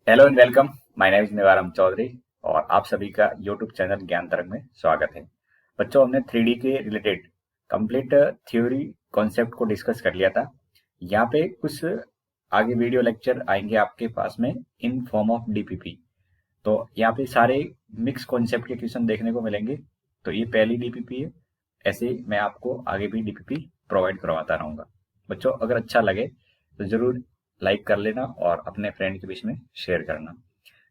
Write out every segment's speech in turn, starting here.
Hello and welcome. My name is Nivaram Chaudhary और आप सभी का यूट्यूब चैनल ज्ञान तरंग में स्वागत है। बच्चों, हमने 3D के रिलेटेड कंप्लीट थ्योरी कॉन्सेप्ट को डिस्कस कर लिया था। यहाँ पे कुछ आगे वीडियो लेक्चर आएंगे आपके पास में इन फॉर्म ऑफ डीपीपी। तो यहाँ पे सारे मिक्स कॉन्सेप्ट के क्वेश्चन देखने को मिलेंगे। तो ये पहली डीपीपी है। ऐसे ही मैं आपको आगे भी डीपीपी प्रोवाइड करवाता रहूंगा। बच्चों, अगर अच्छा लगे तो जरूर लाइक कर लेना और अपने फ्रेंड के बीच में शेयर करना।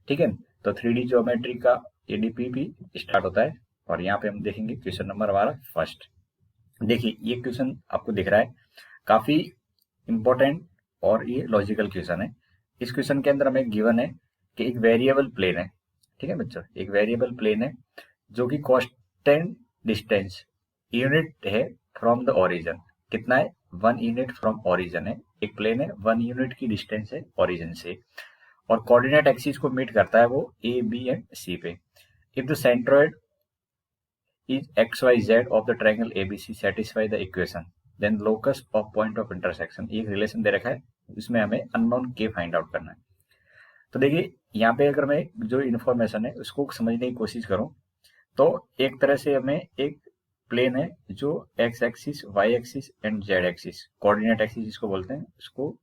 ठीक है। तो 3D ज्योमेट्री का ये डीपीपी स्टार्ट होता है और यहाँ पे हम देखेंगे क्वेश्चन नंबर हमारा फर्स्ट। देखिए, ये क्वेश्चन आपको दिख रहा है, काफी इंपॉर्टेंट और ये लॉजिकल क्वेश्चन है। इस क्वेश्चन के अंदर हमें गिवन है कि एक वेरिएबल प्लेन है। ठीक है बच्चों, एक वेरिएबल प्लेन है जो कि कांस्टेंट डिस्टेंस यूनिट है फ्रॉम द ओरिजिन। कितना है? 1 यूनिट फ्रॉम ओरिजिन है। एक प्लेन है, 1 यूनिट की डिस्टेंस है ओरिजिन से और कोऑर्डिनेट एक्सिस को मीट करता है वो ए बी एंड सी पे। If the centroid is xyz of the triangle ABC satisfy the equation, then locus of point of intersection, एक रिलेशन दे रखा है, इसमें हमें अननोन के फाइंड आउट करना है। तो देखिए, यहाँ पे अगर मैं जो इन्फॉर्मेशन है उसको समझने की कोशिश करूं तो एक तरह से हमें एक प्लेन है जो X axis, Y axis and Z axis, coordinate axis जिसको बोलते हैं, उसको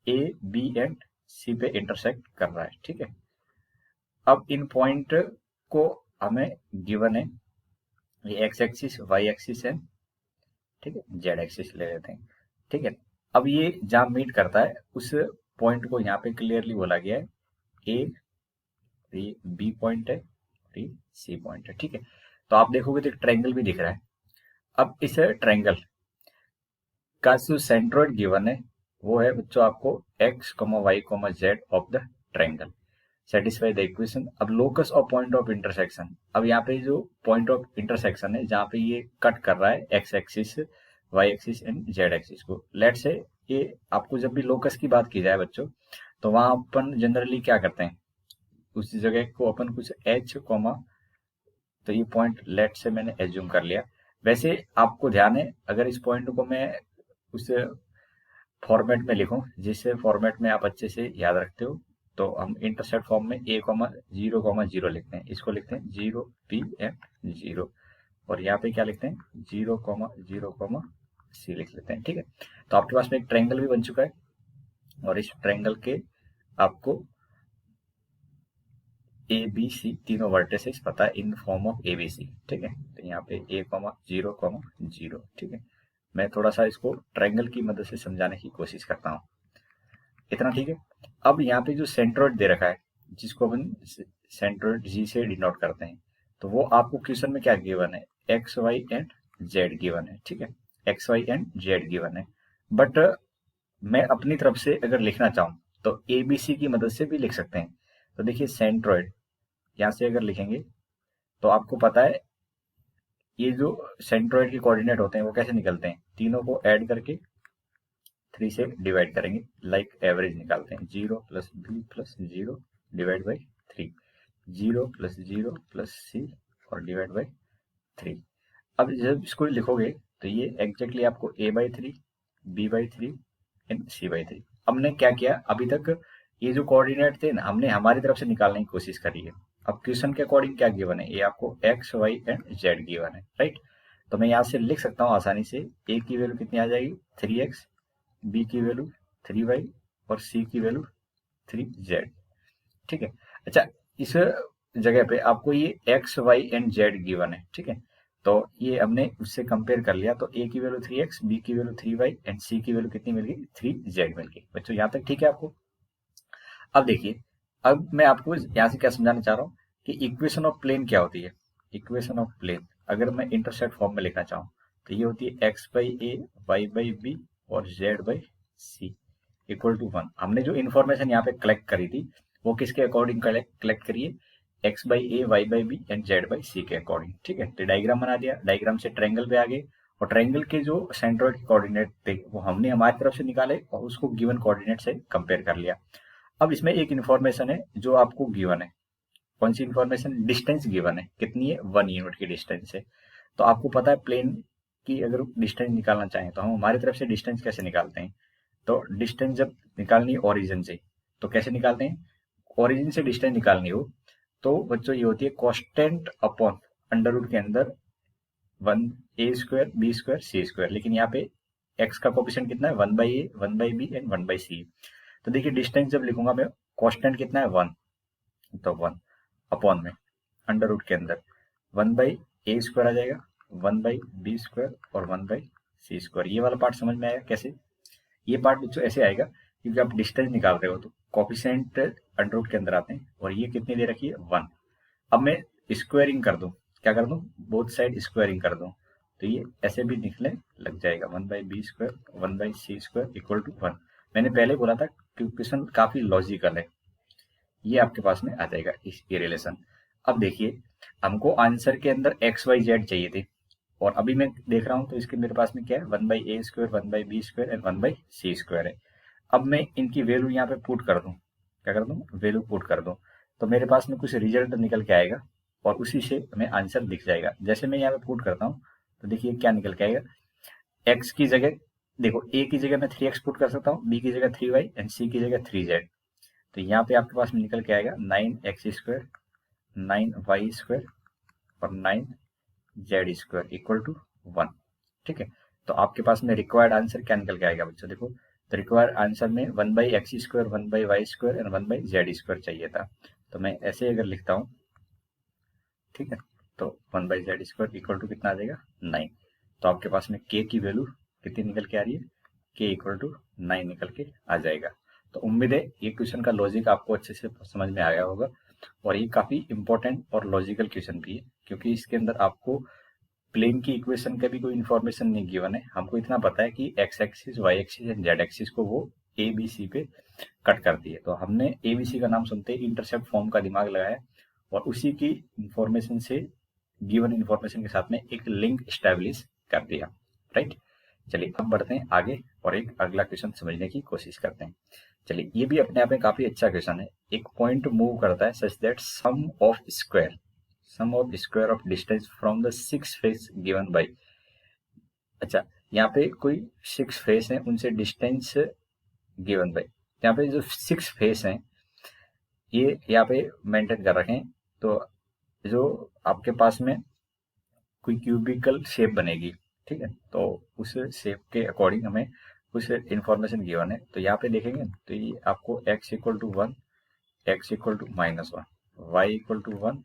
ए बी एंड सी पे इंटरसेक्ट कर रहा है। ठीक है। अब इन पॉइंट को हमें गिवन है, ये एक्स एक्सिस, वाई एक्सिस है, ठीक है, जेड एक्सिस ले लेते हैं। ठीक है। अब ये जहां मीट करता है उस पॉइंट को यहाँ पे क्लियरली बोला गया है ए, ये बी पॉइंट है, ये सी पॉइंट है। ठीक है। तो आप देखोगे तो एक ट्रायंगल भी दिख रहा है। अब इस ट्रायंगल का जो सेंट्रोइड गिवन है वो है बच्चों आपको X comma Y comma Z of the triangle satisfy the equation. अब लोकस और पॉइंट ऑफ इंटरसेक्शन, अब यहाँ पे जो पॉइंट ऑफ इंटरसेक्शन है जहाँ पे ये कट कर रहा है X axis, Y axis and Z axis को, लेट से ये आपको जब भी लोकस की बात की जाए बच्चों तो वहां अपन जनरली क्या करते हैं, उस जगह को अपन कुछ एच कॉमा, तो ये पॉइंट लेट से मैंने एज्यूम कर लिया। वैसे आपको ध्यान है, अगर इस पॉइंट को मैं उस फॉर्मेट में लिखूं जिस फॉर्मेट में आप अच्छे से याद रखते हो, तो हम इंटरसेप्ट फॉर्म में ए कॉमा जीरो लिखते हैं, इसको लिखते हैं जीरो पी एंड जीरो, और यहाँ पे क्या लिखते हैं जीरो कॉमा सी लिख लेते हैं। ठीक है। तो आपके पास में एक ट्रायंगल भी बन चुका है और इस ट्रायंगल के आपको ए बी सी तीनों वर्टिसेस पता है in form of A B C. ठीक है। तो यहाँ पे ए कॉमा जीरो। ठीक है। मैं थोड़ा सा इसको ट्रायंगल की मदद से समझाने की कोशिश करता हूँ। इतना ठीक है। अब यहाँ पे जो सेंट्रोइड दे रखा है जिसको अपन सेंट्रोइड जी से डिनोट करते हैं, तो वो आपको क्वेश्चन में क्या गिवन है, X Y and Z given है। ठीक है। X Y and Z given है। बट मैं अपनी तरफ से अगर लिखना चाहूँ तो एबीसी की मदद से भी लिख सकते हैं। तो देखिए, सेंट्रोइड यहाँ से अगर लिखेंगे तो आपको पता है ये जो सेंट्रोइड के कोऑर्डिनेट होते हैं वो कैसे निकलते हैं, तीनों को ऐड करके 3 से डिवाइड करेंगे, लाइक एवरेज निकालते हैं, zero plus B plus zero divide by 3, zero plus C और डिवाइड बाई 3। अब जब इसको लिखोगे तो ये एग्जैक्टली आपको A by 3, B by 3 and C by 3। हमने क्या किया अभी तक, ये जो कोऑर्डिनेट थे ना हमने हमारी तरफ से निकालने की कोशिश करी है। अब क्वेश्चन के अकॉर्डिंग क्या गिवन है, ये आपको X Y and Z given है, राइट। तो मैं यहाँ से लिख सकता हूँ आसानी से, ए की वैल्यू कितनी आ जाएगी 3x, बी की वैल्यू 3y और सी की वैल्यू 3z। ठीक है। अच्छा, इस जगह पे आपको ये X Y and Z given है। ठीक है। तो ये हमने उससे कंपेयर कर लिया, तो ए की वैल्यू 3x, बी की वैल्यू 3y एंड सी की वैल्यू कितनी मिल गई 3z मिल गई। बच्चों, यहाँ तक ठीक है आपको? अब देखिए, अब मैं आपको यहाँ से क्या समझाना चाह रहा हूँ कि इक्वेशन ऑफ प्लेन क्या होती है। इक्वेशन ऑफ प्लेन अगर मैं इंटरसेप्ट फॉर्म में लिखना चाहूँ तो ये होती है X by A, Y by B और Z by C equal to 1। हमने जो इन्फॉर्मेशन यहाँ पे कलेक्ट करी थी वो किसके अकॉर्डिंग कलेक्ट करिए, X by A, Y by B and Z by C के अकॉर्डिंग। ठीक है। तो डायग्राम बना दिया, डायग्राम से ट्रायंगल पे आ गए और ट्रायंगल के जो सेंट्रोइड के कोऑर्डिनेट थे वो हमने हमारी तरफ से निकाले और उसको गिवन कोऑर्डिनेट से कंपेयर कर लिया। अब इसमें एक इन्फॉर्मेशन है जो आपको गिवन है, कौन सी इन्फॉर्मेशन, डिस्टेंस गिवन है, कितनी है 1 यूनिट की डिस्टेंस है। तो आपको पता है प्लेन की अगर डिस्टेंस निकालना चाहें तो हम हमारी तरफ से डिस्टेंस कैसे निकालते हैं, तो डिस्टेंस जब निकालनी है ओरिजिन से तो कैसे निकालते हैं, ओरिजिन से डिस्टेंस निकालनी हो तो बच्चों ये होती है कांस्टेंट अपॉन अंडर रूट के अंदर 1a² b² c²। लेकिन यहाँ पे x का कोफिशिएंट कितना है, 1/a 1/b एंड 1/c। तो देखिए डिस्टेंस जब लिखूंगा मैं, कांस्टेंट कितना है 1, तो 1 अपॉन में अंडर रूट के अंदर 1/a² आ जाएगा, 1/b² और 1/c²। ये वाला पार्ट समझ में आएगा कैसे? ये पार्ट बच्चों ऐसे आएगा क्योंकि आप डिस्टेंस निकाल रहे हो तो कोफिशिएंट अंडर रूट के अंदर आते हैं और ये कितनी दे रखी है 1। अब मैं स्क्वायरिंग कर दूं, क्या कर दूं, बोथ साइड स्क्वायरिंग कर दूं, तो ये ऐसे भी निकलने लग जाएगा 1/b² 1/c² इक्वल टू 1। मैंने पहले बोला था कि क्वेश्चन काफी लॉजिकल है, ये आपके पास में आ जाएगा इस ये रिलेशन। अब देखिए हमको आंसर के अंदर एक्स वाई जेड चाहिए थे और अभी मैं देख रहा हूं तो इसके मेरे पास में क्या है 1/a² 1/b² एंड 1/c² है। अब मैं इनकी वैल्यू यहाँ पे पुट कर दूं, क्या कर दूं, वैल्यू पुट कर दूं, तो मेरे पास में कुछ रिजल्ट निकल के आएगा और उसी से हमें आंसर दिख जाएगा। जैसे मैं यहाँ पे पुट करता हूँ तो देखिए क्या निकल के आएगा, एक्स की जगह देखो ए की जगह मैं 3x पुट कर सकता हूँ, बी की जगह 3y एंड सी की जगह 3z। तो यहाँ पे आपके पास में निकल के आएगा 9x² 9y² और 9z² इक्वल टू 1। ठीक है, तो आपके पास में रिक्वायर्ड आंसर क्या निकल के आएगा बच्चों, देखो तो रिक्वायर्ड आंसर में 1/x² 1/y² एंड 1/z² चाहिए था। तो मैं ऐसे अगर लिखता हूँ, ठीक है, तो 1/z² इक्वल टू कितना आ जाएगा 9। तो आपके पास में k की वैल्यू कितनी निकल के आ रही है, k इक्वल टू 9 निकल के आ जाएगा। तो उम्मीद है ये क्वेश्चन का लॉजिक आपको अच्छे से समझ में आया होगा और ये काफी इंपॉर्टेंट और लॉजिकल क्वेश्चन भी है क्योंकि इसके अंदर आपको प्लेन की इक्वेशन का भी कोई इन्फॉर्मेशन नहीं गिवन है। हमको इतना पता है कि X axis Y axis and Z axis को वो ए बी सी पे कट करती है, तो हमने ए बी सी का नाम सुनते ही इंटरसेप्ट फॉर्म का दिमाग लगाया और उसी की इंफॉर्मेशन से गिवन इंफॉर्मेशन के साथ में एक लिंक स्टैब्लिश कर दिया। राइट, चलिए अब बढ़ते हैं आगे और एक अगला क्वेश्चन समझने की कोशिश करते हैं। चलिए ये भी अपने आप में काफी अच्छा क्वेश्चन है। एक पॉइंट मूव करता है such that sum of square of distance from the 6 face given by. अच्छा, यहाँ पे कोई 6 फेस हैं उनसे डिस्टेंस गिवन बाय, यहाँ पे जो 6 फेस हैं ये यहाँ पे मेंटेन कर रखे हैं। तो जो आपके पास में कोई क्यूबिकल शेप बनेगी, ठीक है, तो उस शेप के अकॉर्डिंग हमें कुछ इंफॉर्मेशन गिवन है। तो यहाँ पे देखेंगे तो ये आपको x equal to 1 x equal to -1 y equal to 1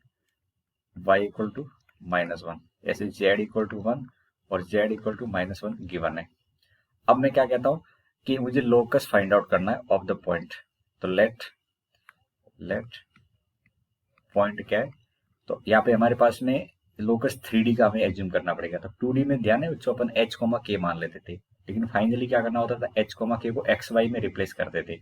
y equal to -1 ऐसे z इक्वल टू 1 और z इक्वल टू -1 गिवन है। अब मैं क्या कहता हूँ कि मुझे लोकस फाइंड आउट करना है ऑफ द पॉइंट। तो लेट पॉइंट क्या है, तो यहाँ पे हमारे पास में लोकस 3D का हमें एज्यूम करना पड़ेगा। तो 2D में ध्यान है बच्चों अपन h, k मान लेते थे, लेकिन फाइनली क्या करना होता था h, k को x, y में रिप्लेस करते थे।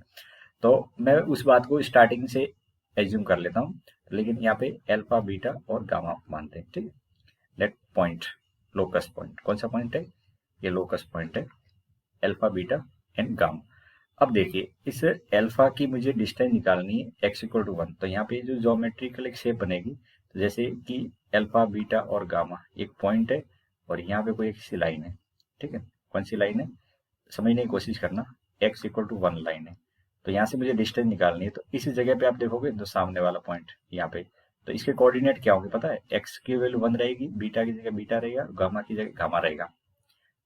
तो मैं उस बात को स्टार्टिंग से एज्यूम कर लेता हूँ, लेकिन यहाँ पे अल्फा बीटा और गामा मानते हैं। ठीक है, लेट पॉइंट लोकस पॉइंट, कौन सा पॉइंट है, ये लोकस पॉइंट है अल्फा बीटा एंड गामा। अब देखिए इस अल्फा की मुझे डिस्टेंस निकालनी है x इक्वल टू 1। तो यहाँ पे जो ज्योमेट्रिकल एक शेप बनेगी, तो जैसे कि अल्फा बीटा और गामा एक पॉइंट है और यहाँ पे कोई एक सी लाइन है। ठीक है, कौन सी लाइन है समझने की कोशिश करना, x इक्वल टू 1 लाइन है। तो यहाँ से मुझे डिस्टेंस निकालनी है, तो इस जगह पे आप देखोगे तो सामने वाला पॉइंट यहाँ पे, तो इसके कोऑर्डिनेट क्या होंगे पता है, x की वैल्यू 1 रहेगी, बीटा की जगह बीटा रहेगा, गामा की जगह गामा रहेगा।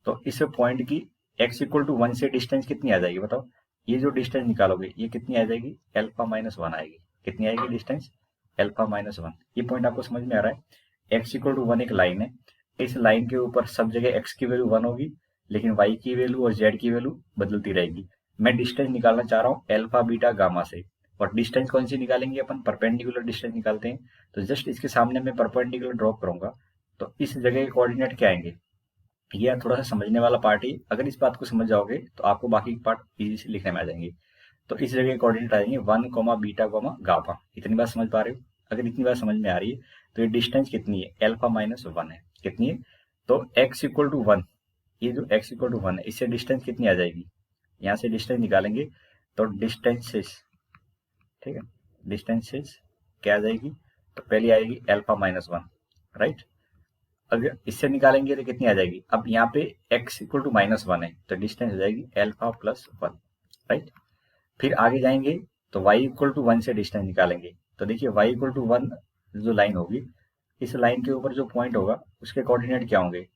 तो इस पॉइंट की x इक्वल टू 1 से डिस्टेंस कितनी आ जाएगी बताओ, ये जो डिस्टेंस निकालोगे ये कितनी आ जाएगी, अल्फा -1 आएगी। कितनी आएगी डिस्टेंस, अल्फा -1। ये पॉइंट आपको समझ में आ रहा है, x इक्वल टू 1 एक लाइन है, इस लाइन के ऊपर सब जगह x की वैल्यू 1 होगी, लेकिन y की वैल्यू और z की वैल्यू बदलती रहेगी। मैं डिस्टेंस निकालना चाह रहा हूँ अल्फा बीटा गामा से, और डिस्टेंस कौन सी निकालेंगे अपन, परपेंडिकुलर डिस्टेंस निकालते हैं। तो जस्ट इसके सामने मैं परपेंडिकुलर ड्रॉप करूंगा, तो इस जगह के कोऑर्डिनेट क्या आएंगे, ये थोड़ा सा समझने वाला पार्ट ही, अगर इस बात को समझ जाओगे तो आपको बाकी पार्ट इजी से लिखने में आ जाएंगे। तो इस जगह कोऑर्डिनेट आ जाएंगे 1, बीटा, गामा। इतनी बात समझ पा रहे हो, अगर इतनी बात समझ में आ रही है तो ये डिस्टेंस कितनी है, अल्फा -1 है। कितनी है, तो x इक्वल टू 1, ये जो x इक्वल टू 1 है इससे डिस्टेंस कितनी आ जाएगी, यहाँ से डिस्टेंस निकालेंगे तो डिस्टेंसेस, ठीक है, डिस्टेंसेस क्या आ जाएगी, तो पहली आएगी अल्फा -1, राइट। अगर इससे निकालेंगे तो कितनी आ जाएगी, अब यहाँ पे x इक्वल टू -1 है तो डिस्टेंस हो जाएगी अल्फा +1, राइट। फिर आगे जाएंगे तो y इक्वल टू 1 से डिस्टेंस निकालेंगे। तो देखिए y इक्वल टू 1 जो लाइन होगी, इस लाइन के ऊपर जो पॉइंट होगा उसके कोऑर्डिनेट क्या होंगे,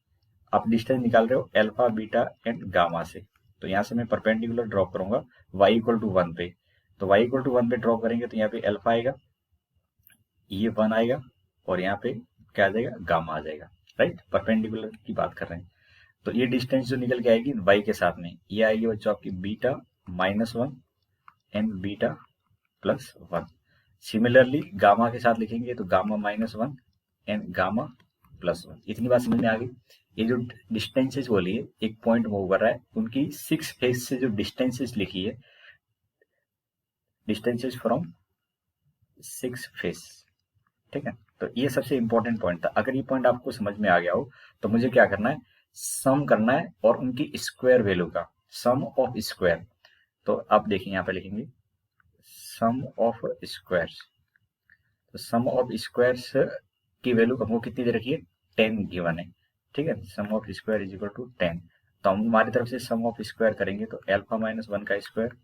आप डिस्टेंस निकाल रहे हो अल्फा बीटा एंड गामा से। तो यहाँ से मैं परपेंडिकुलर ड्रॉ करूंगा y इक्वल टू 1 पे। तो y इक्वल टू 1 पे ड्रॉ करेंगे तो यहाँ पे अल्फा आएगा, ये 1 आएगा, और यहाँ पे क्या आ जाएगा, गामा आ जाएगा, राइट। परपेंडिकुलर की बात कर रहे हैं। तो ये डिस्टेंस जो निकल के आएगी y के साथ में, ये आएगी बच्चों आपकी beta -1 and beta +1। Similarly gamma के साथ लिखेंगे तो गामा -1 एंड गामा +1। इतनी बात समझ में आ गई। ये जो डिस्टेंसेस बोली है, एक पॉइंट मूव कर रहा है, उनकी 6 फेज से जो डिस्टेंसेस लिखी है, डिस्टेंसेस फ्रॉम 6 फेज, ठीक है। तो ये सबसे इंपॉर्टेंट पॉइंट था। अगर ये पॉइंट आपको समझ में आ गया हो तो मुझे क्या करना है, सम करना है और उनकी स्क्वायर वैल्यू का, सम ऑफ स्क्वायर। तो आप देखिए यहाँ पे लिखेंगे सम ऑफ स्क्वायर्स। तो सम ऑफ स्क्वायर्स की वैल्यू हमको कितनी दे रखी है, 10 गिवन है, ठीक है। Sum of square is equal to 10। तो हम हमारी तरफ से सम ऑफ स्क्वायर करेंगे तो अल्फा -1 का स्क्वायर,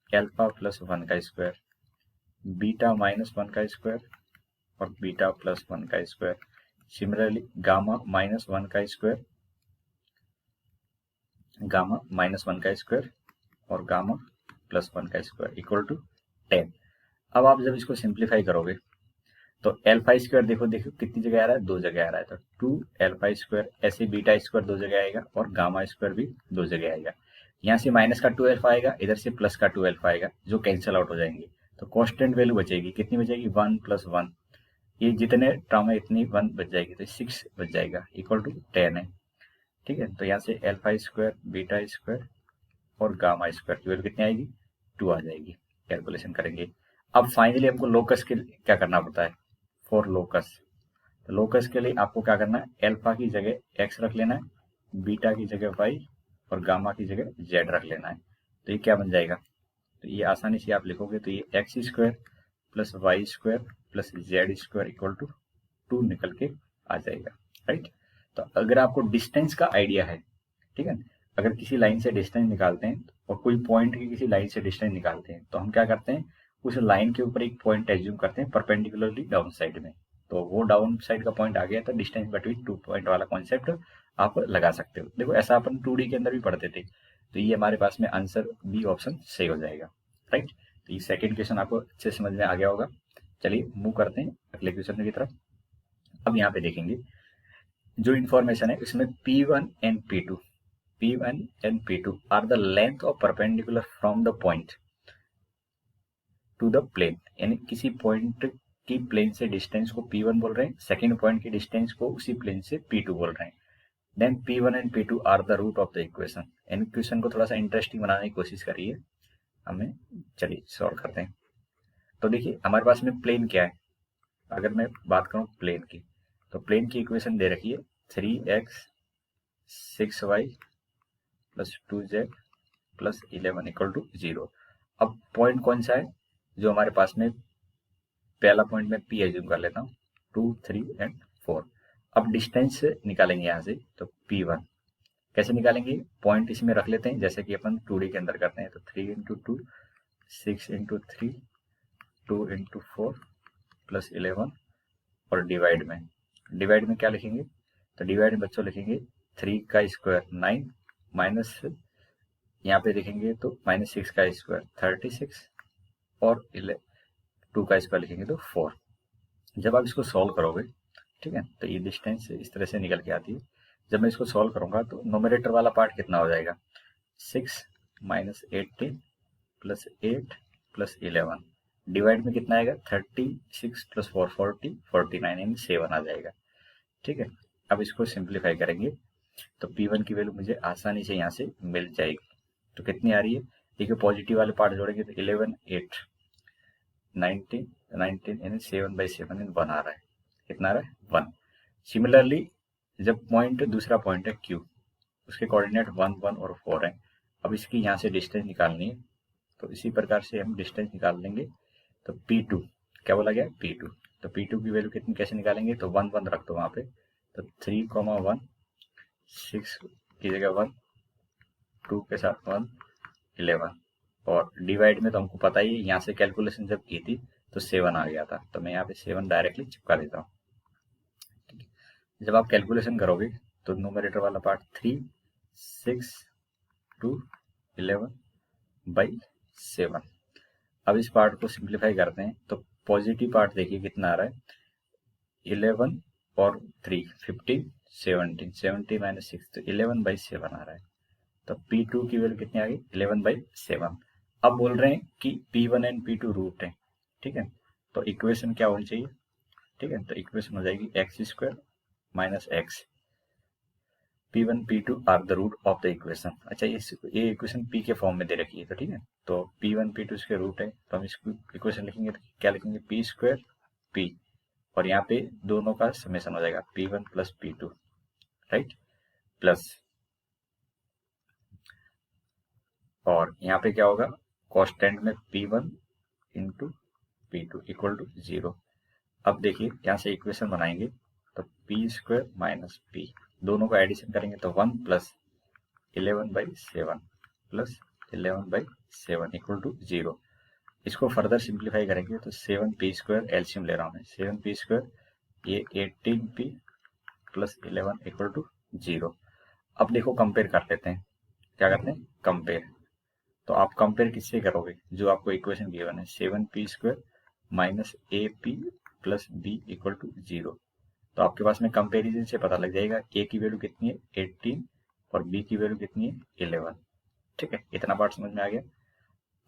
अल्फा +1 का स्क्वायर, बीटा -1 का स्क्वायर और बीटा +1 का स्क्वायर। सिमिलरली गामा -1 का स्क्वायर, गामा -1 का स्क्वायर और गामा +1 का स्क्वायर इक्वल टू 10। अब आप जब इसको सिंप्लीफाई करोगे तो अल्फा स्क्वायर देखो देखो कितनी जगह आ रहा है, 2 जगह आ रहा है, तो 2 अल्फा स्क्वायर, ऐसे बीटा स्क्वायर 2 जगह आएगा और गामा स्क्वायर भी 2 जगह आएगा। यहाँ से माइनस का 2 अल्फा आएगा, इधर से प्लस का 2 अल्फा आएगा, जो कैंसिल आउट हो जाएंगे। तो कांस्टेंट वैल्यू बचेगी, कितनी बचेगी, 1 + 1। ये जितने टर्म है इतनी 1 बच जाएगी, तो 6 बच जाएगा इक्वल टू 10 है, ठीक है। तो यहाँ से अल्फा स्क्वायर, बीटा स्क्वायर और गामा स्क्वायर की वैल्यू कितनी आएगी, 2 आ जाएगी। कैलकुलेशन करेंगे। अब फाइनली हमको लोकस के क्या करना पड़ता है, फॉर लोकस। तो लोकस के लिए आपको क्या करना है, अल्फा की जगह x रख लेना है, बीटा की जगह y और गामा की जगह z रख लेना है। तो ये क्या बन जाएगा, तो ये आसानी से आप लिखोगे तो ये x² + y² + z² equal to 2 निकल के आ जाएगा, राइट। तो अगर आपको डिस्टेंस का आइडिया है, ठीक है, अगर किसी लाइन से डिस्टेंस निकालते हैं और कोई पॉइंट की किसी लाइन से डिस्टेंस निकालते हैं तो हम क्या करते हैं, उस लाइन के ऊपर एक पॉइंट एज्यूम करते हैं परपेंडिकुलरली डाउन साइड में। तो वो डाउन साइड का पॉइंट आ गया तो डिस्टेंस बिटवीन 2 पॉइंट वाला कॉन्सेप्ट आप लगा सकते हो। देखो ऐसा अपन 2D के अंदर भी पढ़ते थे। तो ये हमारे पास में आंसर बी ऑप्शन सही हो जाएगा, राइट। तो ये सेकेंड क्वेश्चन आपको अच्छे समझ में आ गया होगा। चलिए मूव करते हैं अगले क्वेश्चन की तरफ। अब यहाँ पे देखेंगे जो इन्फॉर्मेशन है इसमें P1 and P2 are the length of perpendicular from the point to the plane। यानी किसी पॉइंट की प्लेन से डिस्टेंस को P1 बोल रहे हैं, सेकंड पॉइंट की डिस्टेंस को उसी प्लेन से P2 बोल रहे हैं। Then P1 and P2 are the root of the equation. इन क्वेश्चन को थोड़ा सा इंटरेस्टिंग बनाने की कोशिश करिए हमें। चलिए सॉल्व करते हैं। तो देखिए हमारे पास में प्लेन क्या है, अगर मैं बात करूं प्लेन की, तो प्लेन की इक्वेशन दे रखी है 3x 6y + 2z + 11 equal to 0। अब पॉइंट कौन सा है, जो हमारे पास में पहला पॉइंट में P एज्यूम कर लेता हूँ, 2, 3 एंड 4। अब डिस्टेंस निकालेंगे यहाँ से, तो P1 कैसे निकालेंगे, पॉइंट इसमें रख लेते हैं जैसे कि अपन 2D के अंदर करते हैं। तो 3 × 2 6 × 3 2 × 4 + 11 और डिवाइड में क्या लिखेंगे, तो डिवाइड में बच्चों लिखेंगे 3 का स्क्वायर 9 माइनस यहाँ पे लिखेंगे तो -6 का स्क्वायर 36 और 2 का स्क्वायर लिखेंगे तो 4। जब आप इसको सॉल्व करोगे, ठीक है, तो ये डिस्टेंस इस तरह से निकल के आती है। जब मैं इसको सॉल्व करूंगा तो नोमिनेटर वाला पार्ट कितना हो जाएगा, 6 - 18 + 8 + 11। डिवाइड में कितना आएगा, 36 + 4 40 49 यानी 7 आ जाएगा, ठीक है। अब इसको सिंप्लीफाई करेंगे तो P1 की वैल्यू मुझे आसानी से यहाँ से मिल जाएगी। तो कितनी आ रही है, देखिए पॉजिटिव वाले पार्ट जोड़ेंगे तो 11 8 19 यानी 7/7 यानी 1 आ रहा है। कितना आ रहा है, 1। सिमिलरली जब पॉइंट दूसरा पॉइंट है Q, उसके कोऑर्डिनेट 1 1 और 4 है। अब इसकी यहाँ से डिस्टेंस निकालनी है, तो इसी प्रकार से हम डिस्टेंस निकाल लेंगे। तो P2 क्या बोला गया, P2। तो P2 की वैल्यू कितनी कैसे निकालेंगे, तो 1 1 रख दो वहाँ पे। तो 3, 1 6 की जगह 1 2 के साथ 1 11 और डिवाइड में तो हमको पता ही है, यहाँ से कैलकुलेशन जब की थी तो 7 आ गया था, तो मैं यहाँ पे 7 डायरेक्टली चिपका देता हूँ। जब आप कैलकुलेशन करोगे तो न्यूमरेटर वाला पार्ट 3 6 2 11 बाई 7। अब इस पार्ट को सिंप्लीफाई करते हैं तो पॉजिटिव पार्ट देखिए कितना आ रहा है, 11 और 3 15 17 70 माइनस 6 तो 11/7 आ रहा है। तो P2 की वैल्यू कितनी आ गई, 11/7। अब बोल रहे हैं कि P1 एंड P2 रूट है, ठीक है। तो इक्वेशन क्या होनी चाहिए, ठीक है, तो इक्वेशन हो जाएगी x² minus X, P1 P2 are the root of the equation. अच्छा ये इक्वेशन P के फॉर्म में दे रखी है, तो ठीक है, तो P1 P2 इसके रूट है, तो हम इसको इक्वेशन लिखेंगे तो क्या लिखेंगे, P² P, और यहाँ पे दोनों का समेशन हो जाएगा P1 plus P2, right, plus, और यहाँ पे क्या होगा, कांस्टेंट में P1 into P2 equal to 0। अब देखिए यहाँ से इक्वेशन बनाएंगे तो P² माइनस P, दोनों का एडिशन करेंगे तो 1 प्लस 11/7 प्लस 11/7 इक्वल टू 0। इसको फर्दर सिंप्लीफाई करेंगे तो 7P² एलसीएम ले रहा हूँ मैं, 7P² ये 18P प्लस 11 इक्वल टू 0। अब देखो कंपेयर कर लेते हैं, क्या करते हैं, कंपेयर। तो आप कंपेयर किससे करोगे, जो आपको इक्वेशन गिवन है 7P² minus AP plus B equal to 0। तो आपके पास में कंपेरिजन से पता लग जाएगा A की वैल्यू कितनी है 18 और B की वैल्यू कितनी है 11, ठीक है, इतना पार्ट समझ में आ गया।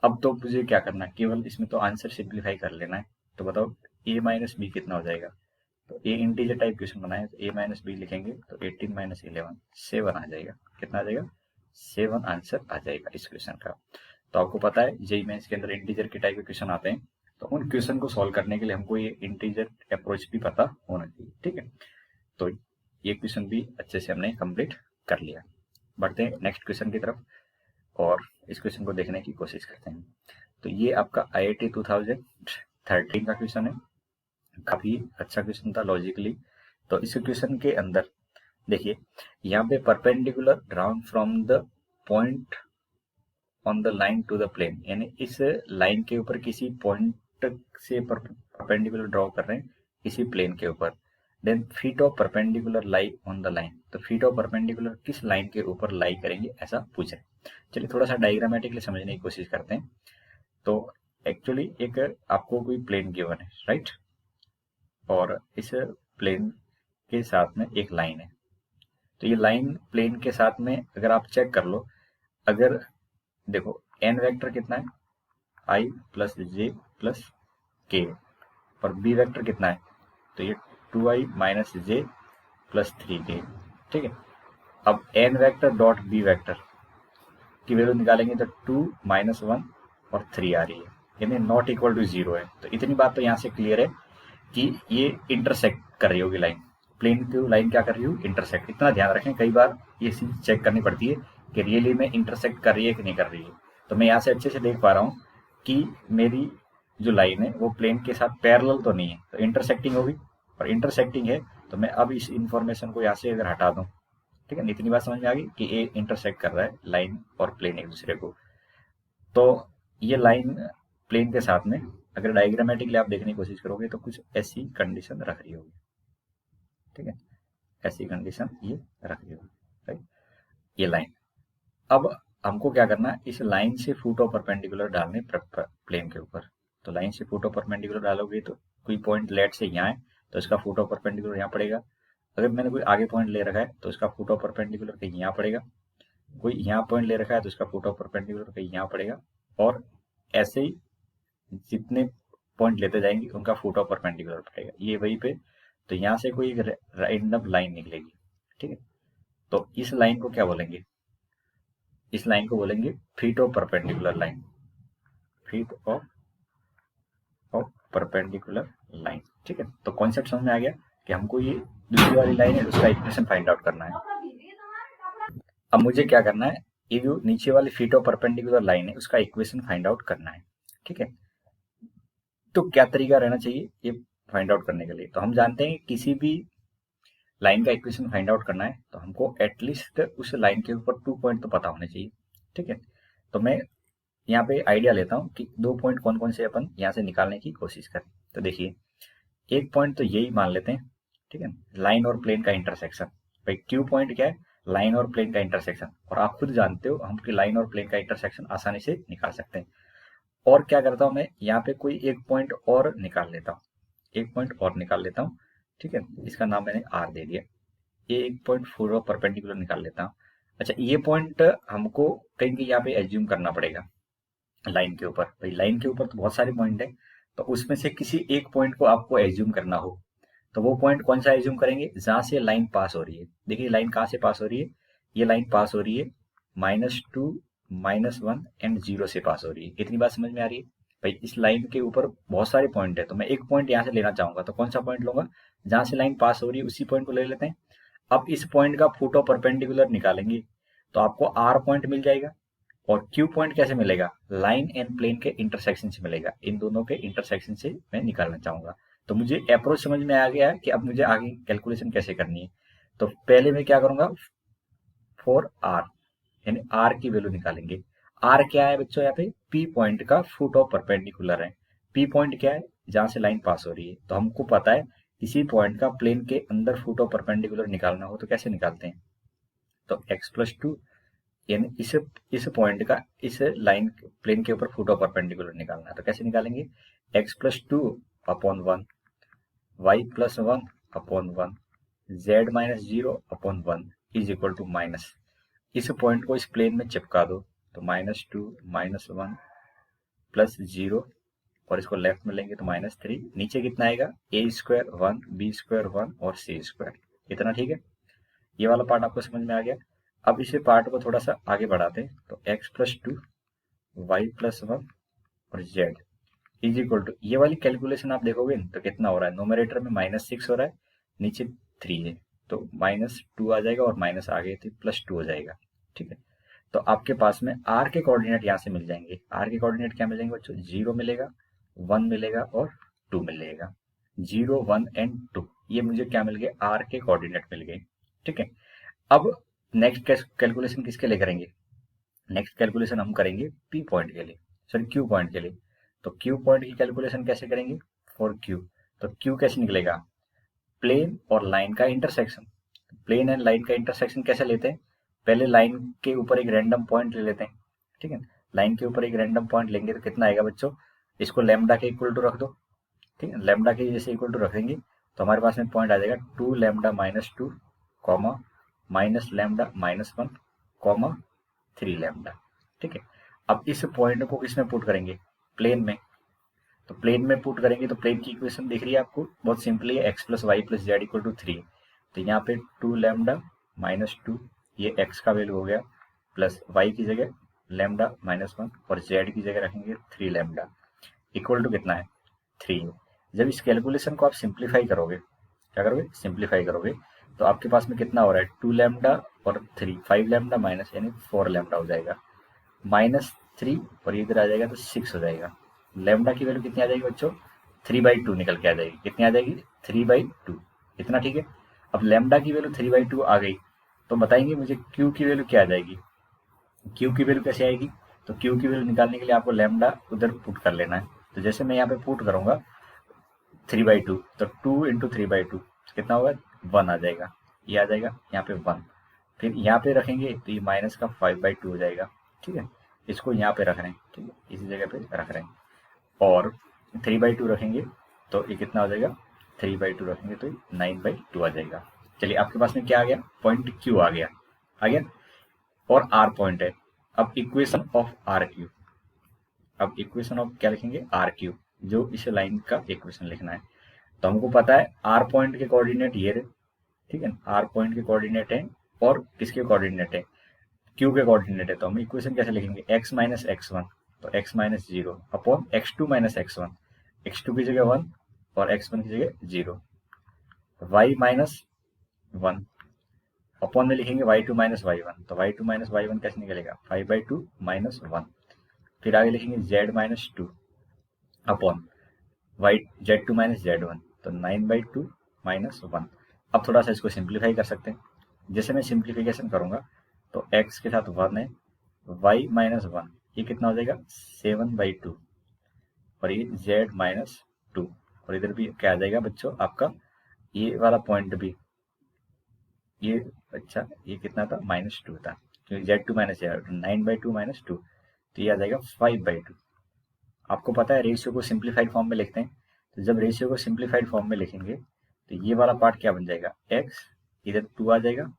अब तो मुझे क्या करना है, केवल इसमें तो आंसर सिंप्लीफाई कर लेना है। तो बताओ A माइनस बी कितना हो जाएगा, तो A इंटीजर टाइप क्वेश्चन बनाए तो A माइनस बी लिखेंगे तो 18 माइनस 11 7 आ जाएगा, कितना आ जाएगा, 7 आंसर आ जाएगा इस क्वेश्चन का। तो आपको पता है जेईई मेंस के अंदर इंटीजर के टाइप के क्वेश्चन आते हैं, तो उन क्वेश्चन को सॉल्व करने के लिए हमको ये इंटीजर अप्रोच भी पता होना चाहिए, ठीक है। तो ये क्वेश्चन भी अच्छे से हमने कंप्लीट कर लिया। बढ़ते हैं नेक्स्ट क्वेश्चन की तरफ और इस क्वेश्चन को देखने की कोशिश करते हैं। तो ये आपका IIT 2013 का क्वेश्चन है, काफी अच्छा क्वेश्चन था लॉजिकली। तो इस क्वेश्चन के अंदर देखिए यहाँ पे perpendicular drawn from the point on the line to the plane, यानी इस लाइन के ऊपर किसी पॉइंट से परपेंडिकुलर ड्रॉ कर रहे हैं किसी प्लेन के ऊपर। Then feet of perpendicular lie on the line, तो फीट ऑफ परपेंडिकुलर किस लाइन के ऊपर लाई करेंगे ऐसा पूछा है। चलिए थोड़ा सा डायग्रामेटिकली समझने की कोशिश करते हैं। तो एक्चुअली एक आपको कोई प्लेन गिवन है, राइट, और इस प्लेन के साथ में एक लाइन है। तो ये लाइन प्लेन के साथ में अगर आप चेक कर लो, अगर देखो n वेक्टर कितना है, i प्लस जे प्लस के, और b वेक्टर कितना है, तो ये 2i माइनस जे प्लस 3k, ठीक है। अब n vector dot b vector की वैल्यू निकालेंगे तो 2 माइनस 1 और 3 आ रही है, यानी नॉट इक्वल टू 0 है। तो इतनी बात तो यहाँ से क्लियर है कि ये इंटरसेक्ट कर रही होगी लाइन, प्लेन की लाइन क्या कर रही हो, इंटरसेक्ट। इतना ध्यान रखें, कई बार ये चीज चेक करनी पड़ती है कि रियली में इंटरसेक्ट कर रही है कि नहीं कर रही है। तो मैं यहाँ से अच्छे से देख पा रहा हूँ कि मेरी जो लाइन है वो प्लेन के साथ पैरेलल तो नहीं है, तो इंटरसेक्टिंग होगी, और इंटरसेक्टिंग है तो मैं अब इस इंफॉर्मेशन को यहाँ से अगर हटा दूँ, ठीक है, इतनी बात समझ में आ गई कि ये इंटरसेक्ट कर रहा है लाइन और प्लेन एक दूसरे को। तो ये लाइन प्लेन के साथ में अगर डायग्रामेटिकली आप देखने की कोशिश करोगे तो कुछ ऐसी कंडीशन रख रही होगी, ठीक है, ऐसी कंडीशन ये रख रही होगी, राइट, ये लाइन। अब हमको क्या करना है, इस लाइन से फुट ऑफ परपेंडिकुलर डालने प्लेन के ऊपर। तो लाइन से फुट ऑफ परपेंडिकुलर डालोगे तो कोई पॉइंट लेट से यहाँ है तो इसका फुट ऑफ परपेंडिकुलर यहाँ पड़ेगा। अगर मैंने कोई आगे पॉइंट ले रखा है तो इसका फुट ऑफ परपेंडिकुलर कहीं यहाँ पड़ेगा, कोई यहाँ पॉइंट ले रखा है तो इसका फुट ऑफ परपेंडिकुलर कहीं यहाँ पड़ेगा, और ऐसे ही जितने पॉइंट लेते जाएंगे उनका फुट ऑफ परपेंडिकुलर पड़ेगा ये वहीं पे। तो यहाँ से कोई रैंडम लाइन निकलेगी, ठीक है। तो इस लाइन को क्या बोलेंगे, इस लाइन को बोलेंगे feet of perpendicular line, feet of perpendicular line, ठीक है। तो कॉन्सेप्ट समझ में आ गया कि हमको ये दूसरी वाली लाइन है उसका इक्वेशन फाइंड आउट करना है। अब मुझे क्या करना है, ये जो नीचे वाली फीट ऑफ परपेंडिकुलर लाइन है उसका इक्वेशन फाइंड आउट करना है, ठीक है। तो क्या तरीका रहना चाहिए ये फाइंड आउट करने के लिए, तो हम जानते हैं किसी भी लाइन का इक्वेशन फाइंड आउट करना है तो हमको एटलीस्ट उस लाइन के ऊपर 2 पॉइंट तो पता होने चाहिए, ठीक है। तो मैं यहाँ पे आइडिया लेता हूँ कि 2 पॉइंट कौन कौन से अपन यहाँ से निकालने की कोशिश करें। तो देखिए, एक पॉइंट तो यही मान लेते हैं, ठीक है, लाइन और प्लेन का इंटरसेक्शन। भाई क्यू पॉइंट क्या है? लाइन और प्लेन का इंटरसेक्शन। और आप खुद जानते हो हम कि लाइन और प्लेन का इंटरसेक्शन आसानी से निकाल सकते हैं। और क्या करता हूँ मैं, यहाँ पे कोई एक पॉइंट और निकाल लेता हूँ, एक पॉइंट और निकाल लेता हूँ, ठीक है, इसका नाम मैंने आर दे दिया। ये एक पॉइंट पूरा परपेंडिकुलर निकाल लेता हूँ। अच्छा, ये पॉइंट हमको कहीं यहाँ पे एज्यूम करना पड़ेगा लाइन के ऊपर। भाई लाइन के ऊपर तो बहुत सारे पॉइंट है, तो उसमें से किसी एक पॉइंट को आपको एज्यूम करना हो, तो वो पॉइंट कौन सा एज्यूम करेंगे? जहां से लाइन पास हो रही है। देखिए लाइन कहाँ से पास हो रही है? ये लाइन पास हो रही है -2, -1 एंड 0 से पास हो रही है। इतनी बात समझ में आ रही है? भाई इस लाइन के ऊपर बहुत सारे पॉइंट है, तो मैं एक पॉइंट यहाँ से लेना चाहूंगा, तो कौन सा पॉइंट लूंगा? जहां से लाइन पास हो रही है उसी पॉइंट को ले लेते हैं। अब इस पॉइंट का फुट परपेंडिकुलर निकालेंगे, तो आपको आर पॉइंट मिल जाएगा। और क्यू पॉइंट कैसे मिलेगा? लाइन एंड प्लेन के इंटरसेक्शन से मिलेगा। इन दोनों के इंटरसेक्शन से मैं निकालना चाहूंगा। तो मुझे अप्रोच समझ में आ गया है कि अब मुझे आगे कैलकुलेशन कैसे करनी है। तो पहले मैं क्या करूंगा, फॉर आर, यानी आर की वैल्यू निकालेंगे। आर क्या है बच्चों? यहाँ पे पी पॉइंट का फुट ऑफ परपेंडिकुलर है। पी पॉइंट क्या है? जहां से लाइन पास हो रही है। तो हमको पता है किसी पॉइंट का प्लेन के अंदर फुट ऑफ परपेंडिकुलर निकालना हो तो कैसे निकालते हैं? तो x+2, यानी इस पॉइंट का इस लाइन प्लेन के ऊपर फुट ऑफ परपेंडिकुलर निकालना है। तो कैसे निकालेंगे? x+2/1, y+1/1, z-0/1 is equal to minus. इस पॉइंट को इस प्लेन में चिपका दो, तो -2, -1 +0, और इसको लेफ्ट में लेंगे तो -3। नीचे कितना आएगा? a² 1, b² 1 और c²। इतना ठीक है? ये वाला पार्ट आपको समझ में आ गया। अब इसे पार्ट को थोड़ा सा आगे बढ़ाते हैं, तो x+2, y+1 और z इज इक्वल टू, ये वाली कैलकुलेशन आप देखोगे तो कितना हो रहा है? नोमरेटर में -6 हो रहा है, नीचे 3 है, तो -2 आ जाएगा और माइनस आगे थे +2 हो जाएगा। ठीक है, तो आपके पास में आर के कोऑर्डिनेट यहाँ से मिल जाएंगे। आर के कोऑर्डिनेट क्या मिलेंगे बच्चों? 0 मिलेगा, 1 मिलेगा और 2 मिलेगा। 0, 1 एंड 2, ये मुझे क्या मिल गए? आर के कोऑर्डिनेट मिल गए। ठीक है, अब नेक्स्ट कैलकुलेशन किसके लिए करेंगे? नेक्स्ट कैलकुलेशन हम करेंगे पी पॉइंट के लिए, सॉरी क्यू पॉइंट के लिए। तो क्यू पॉइंट की कैलकुलेशन कैसे करेंगे? फॉर क्यू, तो क्यू कैसे निकलेगा? प्लेन और लाइन का इंटरसेक्शन। प्लेन एंड लाइन का इंटरसेक्शन कैसे लेते हैं? पहले लाइन के ऊपर एक रैंडम पॉइंट ले लेते हैं। ठीक है, लाइन के ऊपर एक रैंडम पॉइंट लेंगे तो कितना आएगा बच्चों? इसको लैम्डा के इक्वल टू रख दो। ठीक है, लैम्डा के जैसे इक्वल टू रखेंगे तो हमारे पास में पॉइंट आ जाएगा 2 lambda -2, comma minus lambda -1, comma 3 lambda. ठीक है, अब इस पॉइंट को किसमें पुट करेंगे? प्लेन में। तो प्लेन में पुट करेंगे तो प्लेन की इक्वेशन दिख रही है आपको, बहुत सिंपली है, x+y+z = 3। तो यहाँ पे 2 लैम्डा -2, ये x का वैल्यू हो गया, प्लस y की जगह लैम्डा -1 और z की जगह रखेंगे 3 लैम्डा, इक्वल टू कितना है? 3। जब इस कैलकुलेशन को आप सिंप्लीफाई करोगे, क्या करोगे? सिंप्लीफाई करोगे, तो आपके पास में कितना हो रहा है? 2 लैम्डा और 3, 5 लैम्डा माइनस, यानी 4 लैम्डा हो जाएगा, -3 और ये इधर आ जाएगा तो 6 हो जाएगा। लैम्डा की वैल्यू कितनी आ जाएगी बच्चों? 3/2 निकल के आ जाएगी। कितनी आ जाएगी? 3/2। इतना ठीक है। अब लैम्डा की वैल्यू 3/2 आ गई, तो बताएंगे मुझे क्यू की वैल्यू क्या आ जाएगी? क्यू की वैल्यू कैसे आएगी? तो क्यू की वैल्यू निकालने के लिए आपको लैम्डा उधर पुट कर लेना है। तो जैसे मैं यहाँ पे पुट करूंगा 3/2, तो 2 × 3/2 कितना होगा? 1 आ जाएगा, ये आ जाएगा यहाँ पे 1। फिर यहाँ पे रखेंगे तो ये माइनस का 5/2 हो जाएगा। ठीक है, इसको यहाँ पे रख रहे हैं, ठीक है, इसी जगह पे रख रहे हैं। और 3/2 रखेंगे तो ये कितना हो जाएगा? 3/2 रखेंगे तो 9/2 आ जाएगा। चलिए, आपके पास में क्या आ गया? पॉइंट क्यू आ गया, आ गया, और आर पॉइंट है। अब इक्वेशन ऑफ आर क्यू, अब इक्वेशन ऑफ क्या लिखेंगे? आर क्यू, जो इस लाइन का इक्वेशन लिखना है। तो हमको पता है आर पॉइंट के कोऑर्डिनेट ये रहे, ठीक है, आर पॉइंट के कोऑर्डिनेट है, और किसके कोऑर्डिनेट है? क्यू के कोऑर्डिनेट है। तो हम इक्वेशन कैसे लिखेंगे? x - x1, तो x - 0 upon x2 - x1, x2 की जगह 1 और x1 की जगह 0, y - 1 अपॉन में लिखेंगे y2 - y1, तो y2 - y1 कैसे निकलेगा? 5/2 - 1। फिर आगे लिखेंगे z - 2 अपॉन z2 - z1, तो 9/2 - 1। अब थोड़ा सा इसको सिंप्लीफाई कर सकते हैं। जैसे मैं सिंप्लीफिकेशन करूंगा तो x के साथ 1 है, y - 1, ये कितना हो जाएगा 7/2 और ये z माइनस 2 और इधर भी क्या आ जाएगा बच्चों आपका ये वाला पॉइंट भी ये अच्छा ये कितना था -2 था क्योंकि z2 माइनस 9/2 माइनस 2 तो ये आ जाएगा 5/2। आपको पता है रेशियो को सिंप्लीफाइड फॉर्म में लिखते हैं, तो जब रेशियो को सिंप्लीफाइड फॉर्म में लिखेंगे तो ये वाला पार्ट क्या बन जाएगा x इधर 2 आ जाएगा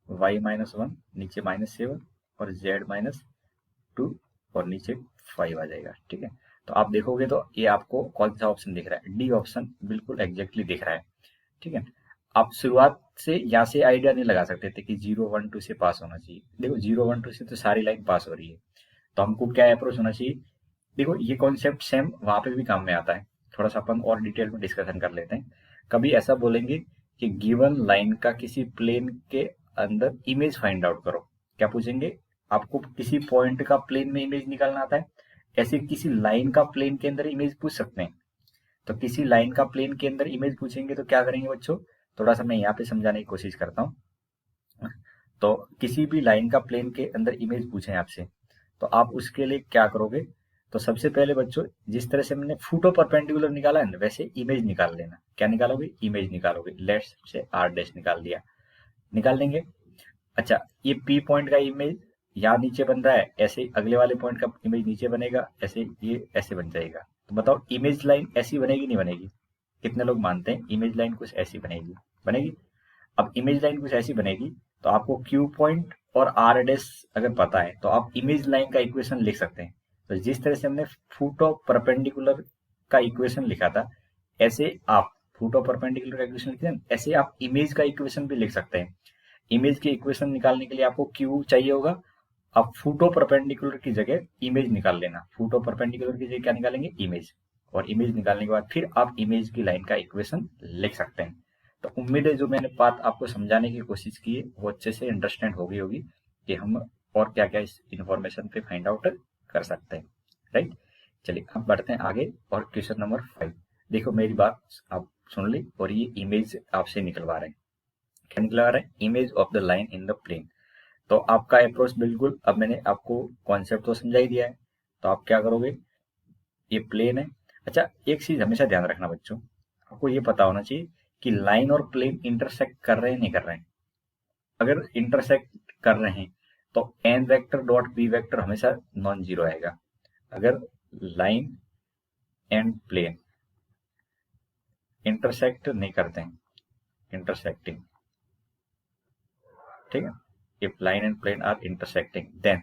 y माइनस 1 नीचे -7 और z माइनस 2 और नीचे 5 आ जाएगा। ठीक है, तो आप देखोगे तो ये आपको कौन सा ऑप्शन दिख रहा है, डी ऑप्शन बिल्कुल एग्जैक्टली दिख रहा है। ठीक है, आप शुरुआत से यहाँ से आइडिया नहीं लगा सकते थे कि 0 1 2 से पास होना चाहिए। देखो 0 1 2 से तो सारी लाइन पास हो रही है, तो हमको क्या अप्रोच होना चाहिए। देखो ये कॉन्सेप्ट सेम वहां पे भी काम में आता है, थोड़ा सा अपन और डिटेल में डिस्कशन कर लेते हैं। कभी ऐसा बोलेंगे कि गिवन लाइन का किसी प्लेन के अंदर इमेज फाइंड आउट करो, क्या पूछेंगे आपको किसी पॉइंट का प्लेन में इमेज निकालना आता है, ऐसे किसी लाइन का प्लेन के अंदर इमेज पूछ सकते हैं। तो किसी लाइन का प्लेन के अंदर इमेज पूछेंगे तो क्या करेंगे बच्चों, थोड़ा सा मैं यहाँ पे समझाने की कोशिश करता हूँ। तो किसी भी लाइन का प्लेन के अंदर इमेज पूछे आपसे तो आप उसके लिए क्या करोगे, तो सबसे पहले बच्चों जिस तरह से हमने फूटो परपेंडिकुलर निकाला है ना वैसे इमेज निकाल लेना। क्या निकालोगे, इमेज निकालोगे। लेट्स से आर डैश निकाल दिया, निकाल लेंगे। अच्छा ये पी पॉइंट का इमेज यहाँ नीचे बन रहा है, ऐसे अगले वाले पॉइंट का इमेज नीचे बनेगा, ऐसे ये ऐसे बन जाएगा। तो बताओ इमेज लाइन ऐसी बनेगी नहीं बनेगी, कितने लोग मानते हैं इमेज लाइन कुछ ऐसी बनेगी, बनेगी। अब इमेज लाइन कुछ ऐसी बनेगी तो आपको क्यू पॉइंट और आर डैश अगर पता है तो आप इमेज लाइन का इक्वेशन लिख सकते हैं। तो जिस तरह से हमने फुट ऑफ परपेंडिकुलर का इक्वेशन लिखा था ऐसे आप फुट ऑफ परपेंडिकुलर का इक्वेशन लिखते हैं, ऐसे आप इमेज का इक्वेशन भी लिख सकते हैं। इमेज की इक्वेशन निकालने के लिए आपको क्यू चाहिए होगा, आप फुट ऑफ परपेंडिकुलर की जगह इमेज निकाल लेना। फुट ऑफ परपेंडिकुलर की जगह क्या निकालेंगे, इमेज, और इमेज निकालने के बाद फिर आप इमेज की लाइन का इक्वेशन लिख सकते हैं। तो उम्मीद है जो मैंने बात आपको समझाने की कोशिश की है वो अच्छे से अंडरस्टैंड हो गई होगी कि हम और क्या क्या इस इंफॉर्मेशन पे फाइंड आउट कर सकते हैं। राइट, चलिए अब बढ़ते हैं आगे और क्वेश्चन नंबर 5। देखो मेरी बात आप सुन ली और ये इमेज आपसे निकलवा रहे हैं, क्या निकलवा रहे हैं, image of the line in the plane. तो आपका अप्रोच बिल्कुल, अब मैंने आपको कॉन्सेप्ट तो समझा ही दिया है, तो आप क्या करोगे, ये प्लेन है। अच्छा एक चीज हमेशा ध्यान रखना बच्चों, आपको ये पता होना चाहिए कि लाइन और प्लेन इंटरसेक्ट कर रहे हैं नहीं कर रहे हैं। अगर इंटरसेक्ट कर रहे हैं तो N vector dot B vector हमेशा नॉन जीरो आएगा। अगर लाइन एंड प्लेन इंटरसेक्ट नहीं करते हैं, इंटरसेक्टिंग, ठीक है, if line and plane are intersecting then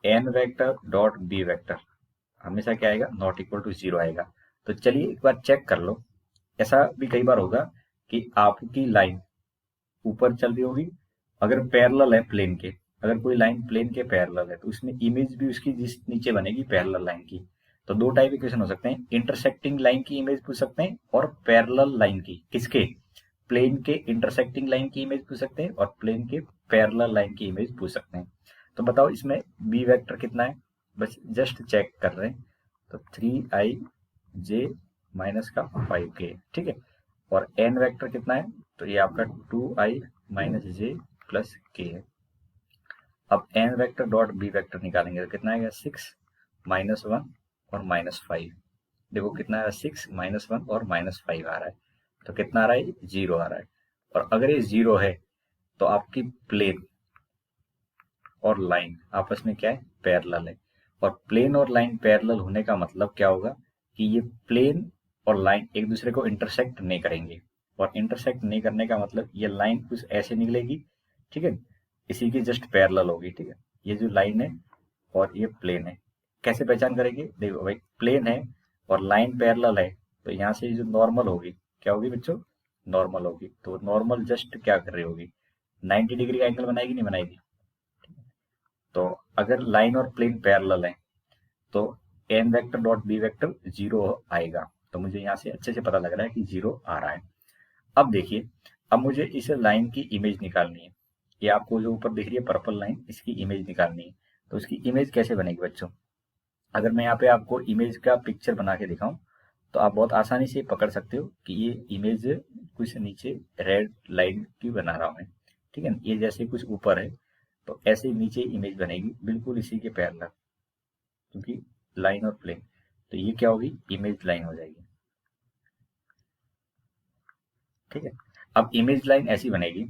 N vector dot B vector हमेशा क्या आएगा, नॉट इक्वल टू जीरो आएगा। तो चलिए एक बार चेक कर लो, ऐसा भी कई बार होगा कि आपकी लाइन ऊपर चल रही होगी, अगर पैरेलल है प्लेन के, अगर कोई लाइन प्लेन के पैरेलल है तो उसमें इमेज भी उसकी जिस नीचे बनेगी पैरेलल लाइन की। तो दो टाइप इक्वेशन हो सकते हैं, इंटरसेक्टिंग लाइन की इमेज पूछ सकते हैं और पैरेलल लाइन की, किसके, प्लेन के इंटरसेक्टिंग लाइन की इमेज पूछ सकते हैं और प्लेन के पैरेलल लाइन की इमेज पूछ सकते हैं। तो बताओ इसमें बी वेक्टर कितना है, बस जस्ट चेक कर रहे हैं। तो 3i माइनस का 5k, ठीक है, और एन वेक्टर कितना है, तो ये आपका 2i माइनस जे प्लस के है। अब N vector dot B vector निकालेंगे तो कितना आएगा, 6 -1 और -5। देखो कितना है, 6 -1 और -5 आ रहा है, तो कितना आ रहा है, 0 आ रहा है। और अगर ये 0 है तो आपकी प्लेन और लाइन आपस में क्या है, पैरेलल है। और प्लेन और लाइन पैरेलल होने का मतलब क्या होगा कि ये प्लेन और लाइन एक दूसरे को इंटरसेक्ट नहीं करेंगे, और इंटरसेक्ट नहीं करने का मतलब ये लाइन कुछ ऐसे निकलेगी, ठीक है, इसी की जस्ट पैरेलल होगी। ठीक है, ये जो लाइन है और ये प्लेन है, कैसे पहचान करेंगे, देखो भाई प्लेन है और लाइन पैरेलल है तो यहाँ से जो नॉर्मल होगी क्या होगी बच्चों, नॉर्मल होगी। तो नॉर्मल जस्ट क्या कर रही होगी, 90 डिग्री का एंगल बनाएगी नहीं बनाएगी। तो अगर लाइन और प्लेन पैरेलल है तो N vector dot B vector 0 आएगा। तो मुझे यहाँ से अच्छे से पता लग रहा है कि 0 आ रहा है। अब देखिए, अब मुझे इस लाइन की इमेज निकालनी है, ये आपको जो ऊपर दिख रही है पर्पल लाइन, इसकी इमेज निकालनी है। तो इसकी इमेज कैसे बनेगी बच्चों, अगर मैं यहाँ पे आपको इमेज का पिक्चर बना के दिखाऊं तो आप बहुत आसानी से पकड़ सकते हो कि ये इमेज कुछ नीचे रेड लाइन की बना रहा हूं, ठीक है, ये जैसे कुछ ऊपर है तो ऐसे नीचे इमेज बनेगी बिल्कुल इसी के पैरेलल। क्योंकि लाइन और प्लेन, तो ये क्या होगी, इमेज लाइन हो जाएगी। ठीक है, अब इमेज लाइन ऐसी बनेगी,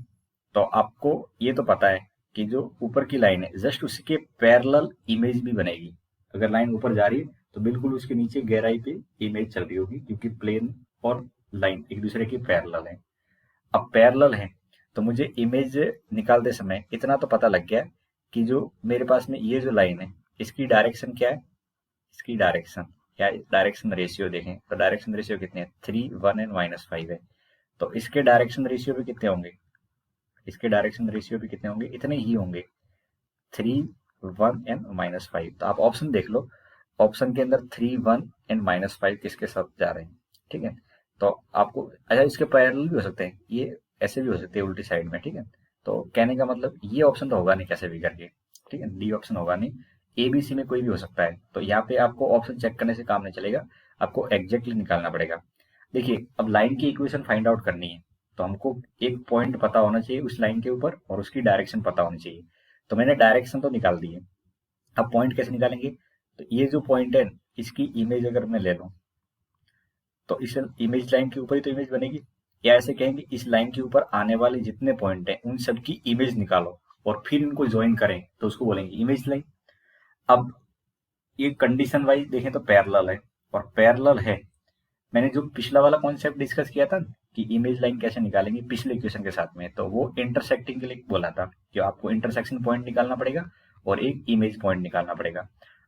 तो आपको ये तो पता है कि जो ऊपर की लाइन है जस्ट उसके पैरेलल इमेज भी बनेगी। अगर लाइन ऊपर जा रही है तो बिल्कुल उसके नीचे गहराई पे इमेज चल रही होगी, क्योंकि प्लेन और लाइन एक दूसरे के पैरेलल है। अब पैरेलल है तो मुझे इमेज निकालते समय इतना तो पता लग गया कि जो मेरे पास में ये जो लाइन है इसकी डायरेक्शन क्या है, इसकी डायरेक्शन या डायरेक्शन रेशियो देखें तो डायरेक्शन रेशियो कितने हैं, 3, 1 एंड -5 है। तो इसके डायरेक्शन रेशियो भी कितने होंगे, इसके डायरेक्शन रेशियो भी कितने होंगे, इतने ही होंगे, 3, 1 एंड -5। तो आप ऑप्शन देख लो, ऑप्शन के अंदर 3, 1 एंड -5 किसके साथ जा रहे हैं। ठीक है, तो आपको अच्छा इसके पैरेलल भी हो सकते हैं, ये ऐसे भी हो सकते हैं उल्टी साइड में। ठीक है, तो कहने का मतलब ये ऑप्शन तो होगा नहीं कैसे भी करके। ठीक है, डी ऑप्शन होगा नहीं, ए बी सी में कोई भी हो सकता है। तो यहाँ पे आपको ऑप्शन चेक करने से काम नहीं चलेगा, आपको एग्जैक्टली निकालना पड़ेगा। देखिए, अब लाइन की इक्वेशन फाइंड आउट करनी है तो हमको एक पॉइंट पता होना चाहिए उस लाइन के ऊपर और उसकी डायरेक्शन पता होनी चाहिए। तो मैंने डायरेक्शन तो निकाल दी है, अब पॉइंट कैसे निकालेंगे, तो ये जो पॉइंट है इसकी इमेज अगर मैं ले लूं तो इस इमेज लाइन के ऊपर ही तो इमेज बनेगी, या ऐसे कहेंगे इस लाइन के ऊपर आने वाले जितने पॉइंट हैं उन सब की इमेज निकालो और फिर इनको ज्वाइन करें तो उसको बोलेंगे इमेज लाइन। अब ये कंडीशन वाइज देखें तो पैरेलल है, और पैरेलल है, मैंने जो पिछला वाला कॉन्सेप्ट डिस्कस किया था कि इमेज लाइन कैसे निकालेंगे पिछले इक्वेशन के साथ में, तो वो इंटरसेक्टिंग के लिए बोला था कि आपको इंटरसेक्शन पॉइंट निकालना पड़ेगा और एक इमेज पॉइंट निकालना पड़ेगा।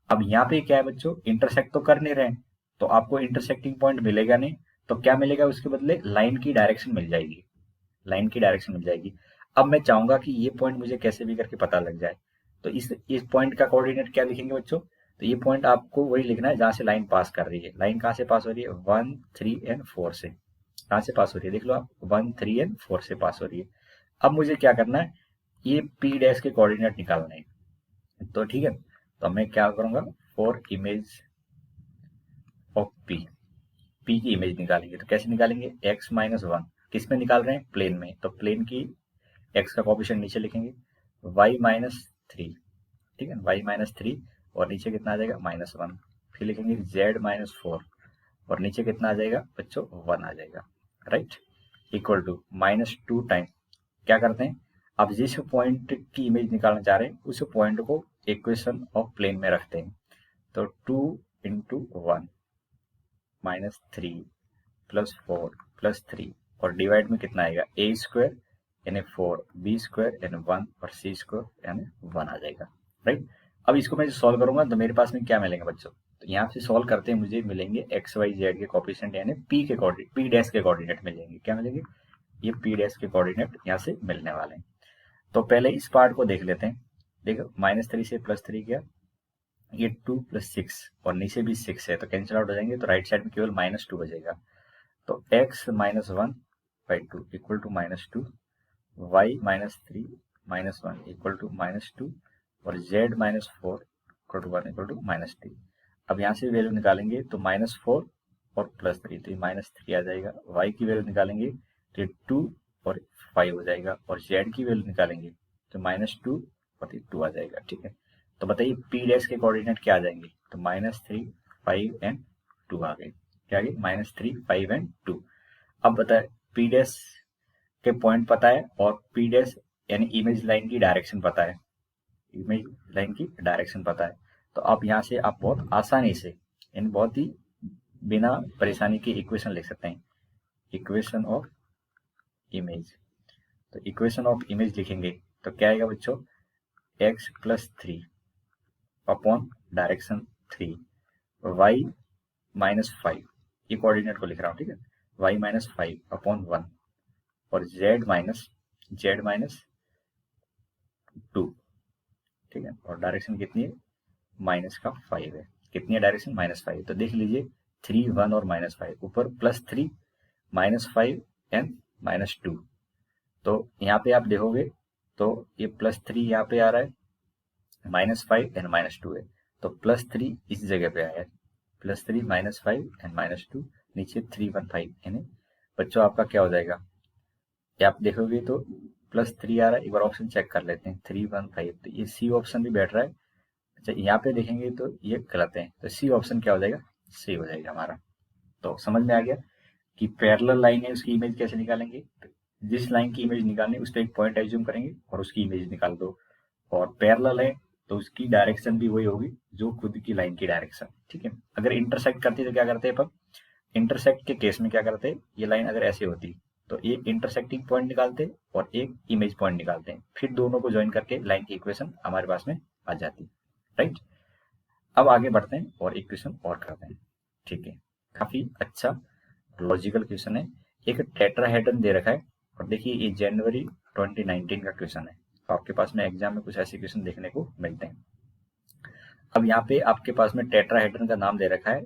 अब यहाँ पे क्या है बच्चों, इंटरसेक्ट तो कर नहीं रहे हैं तो आपको इंटरसेक्टिंग पॉइंट मिलेगा नहीं, तो क्या मिलेगा उसके बदले, लाइन की डायरेक्शन मिल जाएगी, लाइन की डायरेक्शन मिल जाएगी। अब मैं चाहूंगा कि ये पॉइंट मुझे कैसे भी करके पता लग जाए, तो इस पॉइंट का कोऑर्डिनेट क्या लिखेंगे बच्चों, तो ये पॉइंट आपको वही लिखना है जहां से लाइन पास कर रही है। लाइन कहाँ से पास हो रही है, 1, 3 एंड 4 से। कहाँ से पास हो रही है, देख लो आप, 1, 3 एंड 4 से पास हो रही है। अब मुझे क्या करना है, ये पी डैश के कोऑर्डिनेट निकालने हैं। तो ठीक है, तो मैं क्या करूंगा, for image of P, P की इमेज निकालेंगे तो कैसे निकालेंगे, x-1 किस में निकाल रहे हैं, प्लेन में, तो प्लेन की x का कोफिशिएंट नीचे लिखेंगे, y-3, ठीक है, y-3 और नीचे कितना आ जाएगा, -1, फिर लिखेंगे z-4 और नीचे कितना आ जाएगा बच्चों, 1 आ जाएगा, राइट, इक्वल टू -2 टाइम क्या करते हैं, अब जिस पॉइंट की इमेज निकालना चाह रहे हैं उस पॉइंट को इक्वेशन ऑफ प्लेन में रखते हैं। तो 2 × 1 -3 +4 +3 और डिवाइड में कितना आएगा, a² यानी 4, b² यानी 1 और c² यानी 1 आ जाएगा, राइट। अब इसको मैं सॉल्व करूंगा तो मेरे पास में क्या मिलेंगे बच्चों, तो यहाँ से सॉल्व करते हैं मुझे मिलेंगे x y z के कोफिशिएंट यानी p के कोऑर्डिनेट, p डैश के कोऑर्डिनेट मिलेंगे, क्या मिलेंगे, ये p डैश के कोऑर्डिनेट यहाँ से मिलने वाले हैं। तो पहले इस पार्ट को देख लेते हैं, देखो -3 से +3 गया, ये 2 + 6 और नीचे भी 6 है तो कैंसिल आउट हो जाएंगे, तो राइट साइड में केवल -2 बचेगा। तो x-1/2 equal to -2, y-3 -1 equal to -2 और z-4 equal to 1 equal to -3। अब यहाँ से वैल्यू निकालेंगे तो -4 और +3 तो ये -3 आ जाएगा, y की वैल्यू निकालेंगे तो 2 और 5 हो जाएगा, और z की वैल्यू निकालेंगे तो -2 और 2 आ जाएगा। ठीक है, तो बताइए p डैश के कोऑर्डिनेट क्या आ जाएंगे, तो -3, 5 एंड 2 आ गए, क्या आ गए, -3, 5 एंड 2। अब बताए पी डैश के पॉइंट पता है और पी डैश यानी इमेज लाइन की डायरेक्शन पता है, इमेज लाइन की डायरेक्शन पता है, तो अब यहाँ से आप बहुत आसानी से यानी बहुत ही बिना परेशानी की इक्वेशन लिख सकते हैं, इक्वेशन ऑफ इमेज। तो इक्वेशन ऑफ इमेज लिखेंगे तो क्या आएगा बच्चों, x+3 अपॉन डायरेक्शन 3 y-5, ये कोऑर्डिनेट को लिख रहा हूँ, ठीक है, y-5 अपॉन 1 और z-2, ठीक है, और डायरेक्शन कितनी है, -5 है, कितनी है डायरेक्शन, -5, तो देख लीजिए 3, 1 और -5 ऊपर +3 -5 एंड -2, तो यहाँ पे आप देखोगे तो ये +3 यहाँ पे आ रहा है, -5 एंड -2 है, तो +3 इस जगह पे आया है, +3 -5 एंड -2 नीचे 3, 1, 5 यानी बच्चों आपका क्या हो जाएगा, ये आप देखोगे तो +3 आ रहा है, एक बार ऑप्शन चेक कर लेते हैं, 3, 1, 5, तो ये सी ऑप्शन भी बैठ रहा है, अच्छा यहाँ पे देखेंगे तो ये गलत है, तो सी ऑप्शन क्या हो जाएगा, सी हो जाएगा हमारा। तो समझ में आ गया कि पैरेलल लाइन है उसकी इमेज कैसे निकालेंगे। तो जिस लाइन की इमेज निकालनी है उस पर एक पॉइंट एज्यूम करेंगे और उसकी इमेज निकाल दो। और पैरेलल है तो उसकी डायरेक्शन भी वही होगी जो खुद की लाइन की डायरेक्शन, ठीक है। अगर इंटरसेक्ट करती तो क्या करते हैं अपन, इंटरसेक्ट के केस में क्या करते हैं, ये लाइन अगर ऐसे होती तो एक इंटरसेक्टिंग पॉइंट निकालते और एक इमेज पॉइंट निकालते हैं, फिर दोनों को ज्वाइन करके लाइन की इक्वेशन हमारे पास में आ जाती, राइट। अब आगे बढ़ते हैं और एक क्वेश्चन और करते हैं, ठीक है। काफी अच्छा लॉजिकल क्वेश्चन है। एक टेट्राहेड्रन दे रखा है और देखिए ये जनवरी 2019 का क्वेश्चन है, तो आपके पास में एग्जाम में कुछ ऐसे क्वेश्चन देखने को मिलते हैं। अब यहाँ पे आपके पास में टेट्राहेड्रन का नाम दे रखा है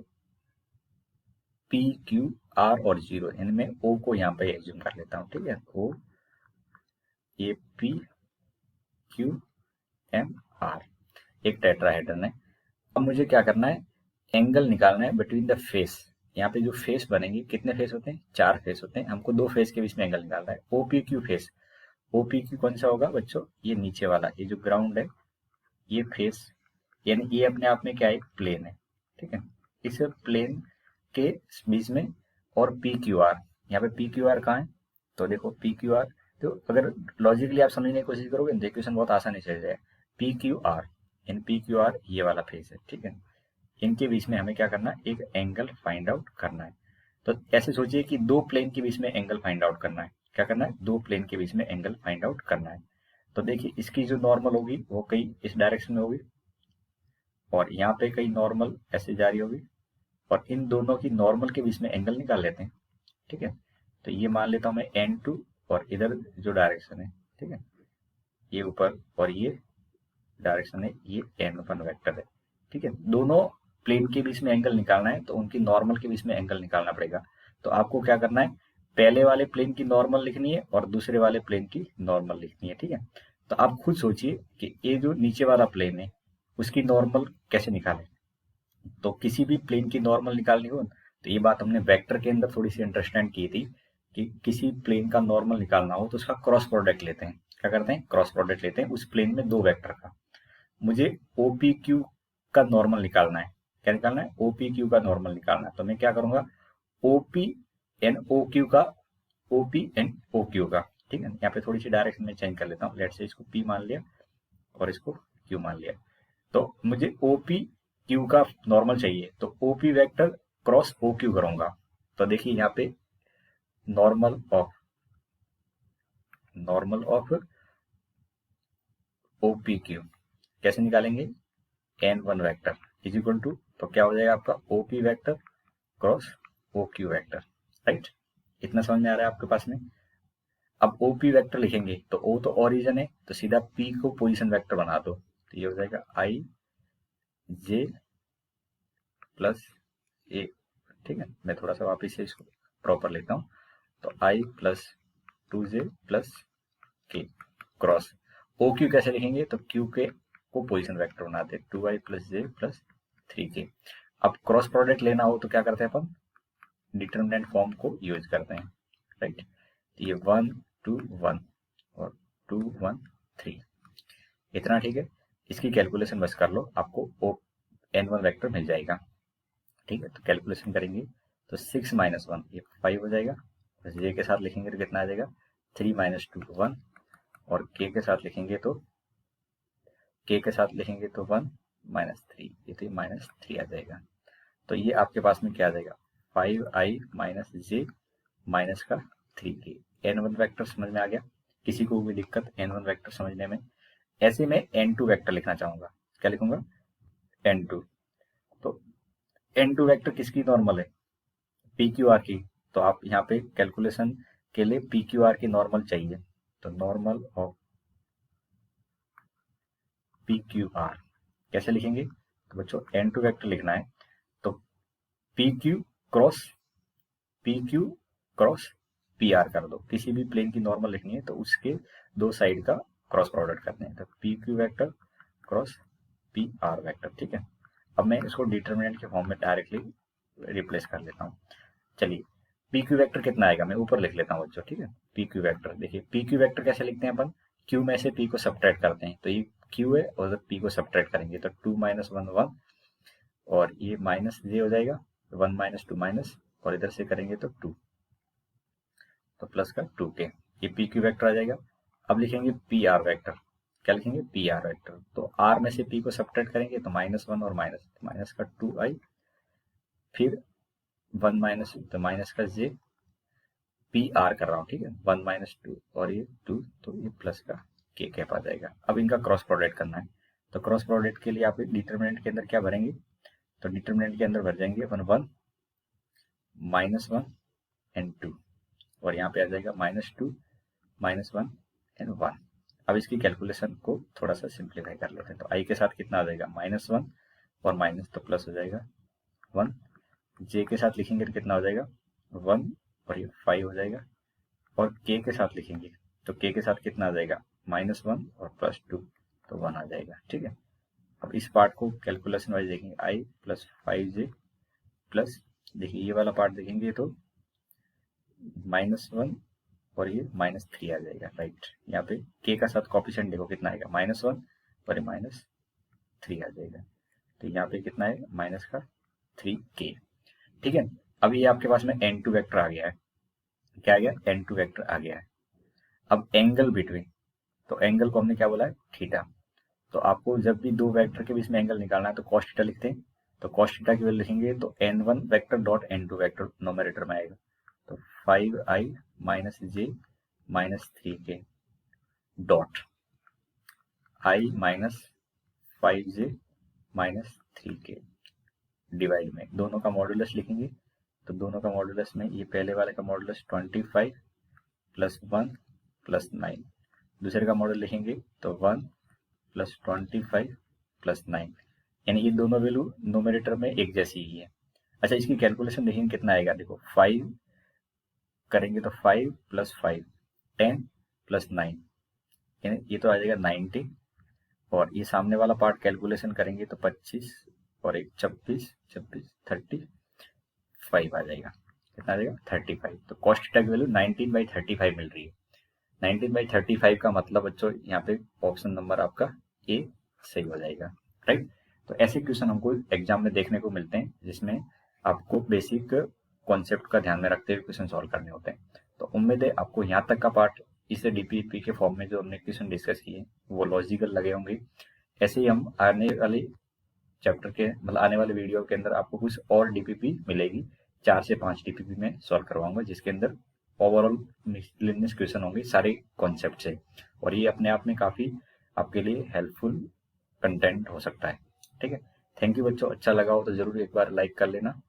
पी क्यू आर और जीरो, इनमें ओ को यहाँ पे एज्यूम कर लेता हूँ, ठीक है। O A P Q M R एक टेट्राहेड्रन है। अब मुझे क्या करना है, एंगल निकालना है बिटवीन द फेस। यहाँ पे जो फेस बनेंगे, कितने फेस होते हैं, 4 फेस होते हैं, हमको 2 फेस के बीच में एंगल निकालना है। OP Q face, OP Q कौन सा होगा बच्चों, ये नीचे वाला, ये जो ग्राउंड है ये फेस, यानी ये अपने आप में क्या है, प्लेन है, ठीक है। इस प्लेन के बीच में और पी क्यू आर, यहाँ पे पी क्यू आर कहाँ है, तो देखो पी क्यू आर, तो अगर लॉजिकली आप समझने की कोशिश करोगे तो क्वेश्चन बहुत आसानी से जाएगा। P Q R, in P Q R ये वाला फेस है, ठीक है। इनके बीच में हमें क्या करना है, एक एंगल फाइंड आउट करना है। तो ऐसे सोचिए कि 2 प्लेन के बीच में एंगल फाइंड आउट करना है। क्या करना है, 2 प्लेन के बीच में एंगल फाइंड आउट करना है। तो देखिए इसकी जो नॉर्मल होगी वो कहीं इस डायरेक्शन में होगी और यहाँ पे कहीं नॉर्मल ऐसे जा रही होगी, और इन दोनों की नॉर्मल के बीच में एंगल निकाल लेते हैं, ठीक है। तो ये मान लेता हूँ मैं N2 और इधर जो डायरेक्शन है, ठीक है, ये ऊपर और ये डायरेक्शन है, ये N1 वेक्टर है, ठीक है। दोनों प्लेन के बीच में एंगल निकालना है तो उनकी नॉर्मल के बीच में एंगल निकालना पड़ेगा। तो आपको क्या करना है, पहले वाले प्लेन की नॉर्मल लिखनी है और दूसरे वाले प्लेन की नॉर्मल लिखनी है, ठीक है। तो आप खुद सोचिए कि ये जो नीचे वाला प्लेन है उसकी नॉर्मल कैसे निकालें। तो किसी भी प्लेन की नॉर्मल निकालनी हो तो ये बात हमने वेक्टर के अंदर थोड़ी सी अंडरस्टैंड की थी कि किसी प्लेन का नॉर्मल निकालना हो तो उसका क्रॉस प्रोडक्ट लेते हैं। क्या करते हैं, क्रॉस प्रोडक्ट लेते हैं उस प्लेन में 2 वेक्टर का। मुझे OPQ का नॉर्मल निकालना है। क्या निकालना है, OPQ का नॉर्मल निकालना है। तो मैं क्या करूंगा, OPNOQ का, OPNOQ का, ठीक है। यहाँ पे थोड़ी सी डायरेक्शन में चेंज कर लेता हूँ, लेट से इसको P मान लिया और इसको Q मान लिया। तो मुझे OPQ का नॉर्मल चाहिए, तो OP वेक्टर क्रॉस OQ करूंगा। तो देखिए यहाँ पे नॉर्मल ऑफ OPQ कैसे निकालेंगे, N1 vector is equal to, तो क्या हो जाएगा आपका OP vector cross OQ vector, right. इतना समझ में आ रहा है आपके पास में। अब OP वेक्टर लिखेंगे तो O तो ओरिजिन है, तो सीधा P को पोजीशन वेक्टर बना दो, तो ये हो जाएगा IJ प्लस A, ठीक है। मैं थोड़ा सा वापिस से इसको प्रॉपर लेता हूँ, तो I plus 2J plus K cross OQ कैसे लिखेंगे, तो Q के को पोजीशन वेक्टर बनाते हैं, 2I plus J plus 3K। अब क्रॉस प्रोडक्ट लेना हो तो क्या करते हैं अपन, डिटरमिनेंट फॉर्म को यूज करते हैं, राइट। तो ये 1 2 1 और 2 1 3, इतना ठीक है। इसकी कैलकुलेशन बस कर लो, आपको N1 वेक्टर मिल जाएगा, ठीक है। तो कैलकुलेशन करेंगे तो 6 माइनस 1 ये 5 हो जाएगा, बस J के साथ लिखेंगे तो कितना आ जाएगा, 3 माइनस 2 1, और K के साथ लिखेंगे तो 1 माइनस 3, ये तो माइनस 3 आ जाएगा। तो ये आपके पास में क्या आ जाएगा, 5I माइनस J माइनस का 3K। N1 वेक्टर समझ में आ गया, किसी को भी दिक्कत N1 वेक्टर समझने में। ऐसे में N2 वेक्टर लिखना चाहूंगा, क्या लिखूंगा, N2। तो N2 वेक्टर किसकी नॉर्मल है, PQR की। तो आप यहाँ पे कैलकुलेशन के लिए PQR की नॉर्मल चाहिए, तो नॉर्मल ऑफ PQR कैसे लिखेंगे, तो बच्चों N2 वेक्टर लिखना है तो PQ क्रॉस PR कर दो। किसी भी प्लेन की नॉर्मल लिखनी है तो उसके 2 साइड का क्रॉस प्रोडक्ट करते हैं, तो PQ vector cross PR vector, ठीक है। अब मैं इसको डिटरमिनेंट के फॉर्म में डायरेक्टली रिप्लेस कर लेता हूँ। चलिए PQ वेक्टर कितना आएगा, मैं ऊपर लिख लेता हूँ बच्चों, ठीक है। PQ वेक्टर देखिए, PQ वेक्टर कैसे लिखते हैं अपन, Q में से P को सब्ट्रैक्ट करते हैं, तो ये क्यू है और उधर पी को सब्ट्रैक्ट करेंगे तो 2 माइनस 1 1, और ये माइनस जे हो जाएगा 1 माइनस 2 माइनस, और इधर से करेंगे तो 2, तो प्लस का 2k, ये पी क्यू वैक्टर आ जाएगा। अब लिखेंगे पी आर वैक्टर, क्या लिखेंगे पी आर वैक्टर, तो आर में से पी को सब्ट्रैक्ट करेंगे तो -1 और माइनस का 2i, फिर 1 माइनस तो माइनस का जे, पी आर कर रहा हूँ, ठीक है 1 माइनस 2 और ये 2, तो ये प्लस का के कैप आ जाएगा। अब इनका क्रॉस प्रोडक्ट करना है, तो क्रॉस प्रोडक्ट के लिए आप डिटर्मिनेंट के अंदर क्या भरेंगे, तो डिटर्मिनेंट के अंदर भर जाएंगे 1 1 -1 एंड 2, और यहाँ पे आ जाएगा -2 -1 एंड 1। अब इसकी कैलकुलेशन को थोड़ा सा सिंप्लीफाई कर लेते हैं, तो आई के साथ कितना आ जाएगा -1 और माइनस, तो प्लस हो जाएगा 1, जे के साथ लिखेंगे तो कितना हो जाएगा 1 और ये 5 हो जाएगा, और के के साथ लिखेंगे तो के के साथ कितना आ जाएगा -1 और +2, तो 1 आ जाएगा, ठीक है। अब इस पार्ट को कैलकुलेशन वाइज देखेंगे, आई प्लस 5j प्लस, देखिए ये वाला पार्ट देखेंगे तो -1 और ये -3 आ जाएगा, राइट। यहाँ पे के का साथ कॉफिशिएंट देखो कितना आएगा -1 और ये -3 आ जाएगा, तो यहाँ पे कितना है माइनस का 3k, ठीक है। अब ये आपके पास में n2 वेक्टर आ गया है, क्या आ गया n2 वेक्टर आ गया है। अब एंगल बिटवीन, तो एंगल को हमने क्या बोला है थीटा, तो आपको जब भी दो वेक्टर के बीच में एंगल निकालना है तो कॉस थीटा लिखते हैं, तो कॉस थीटा की वैल्यू लिखेंगे तो n1 vector dot n2 vector नोमेरेटर में आएगा, तो 5i minus J minus 3k dot i minus 5j minus 3k divide में दोनों का मॉडुलस लिखेंगे, तो दोनों का मॉडुलस में ये पहले वाले का मॉडुलस 25 प्लस 1 प्लस 9, दूसरे का मॉडल लिखेंगे तो 1 प्लस 25 प्लस 9, यानी ये दोनों वैल्यू नोमिनेटर में एक जैसी ही है। अच्छा, इसकी कैलकुलेशन देखेंगे कितना आएगा, देखो 5 करेंगे तो 5 प्लस 5 10 प्लस 9, यानी ये तो आ जाएगा 90, और ये सामने वाला पार्ट कैलकुलेशन करेंगे तो 25 और एक 26 26 35 आ जाएगा, कितना आ जाएगा 35, तो कॉस्ट थीटा की वैल्यू 19/35 मिल रही है। 19/35 का मतलब बच्चों यहाँ पे ऑप्शन नंबर आपका ए सही हो जाएगा, राइट। तो ऐसे क्वेश्चन हमको एग्जाम में देखने को मिलते हैं जिसमें आपको बेसिक कॉन्सेप्ट का ध्यान में रखते हुए क्वेश्चन सॉल्व करने होते हैं। तो उम्मीद है आपको यहाँ तक का पार्ट इसे डीपीपी के फॉर्म में जो हमने क्वेश्चन डिस्कस किए वो लॉजिकल लगे होंगे। ऐसे ही हम आने वाले चैप्टर के मतलब आने वाले वीडियो के अंदर आपको कुछ और डीपीपी मिलेगी, 4 से 5 डीपीपी में सॉल्व करवाऊंगा, जिसके अंदर ओवरऑल मिसलेनियस क्वेश्चन होंगे सारे कॉन्सेप्ट से, और ये अपने आप में काफ़ी आपके लिए हेल्पफुल कंटेंट हो सकता है, ठीक है। थैंक यू बच्चों, अच्छा लगा हो तो ज़रूर एक बार लाइक कर लेना।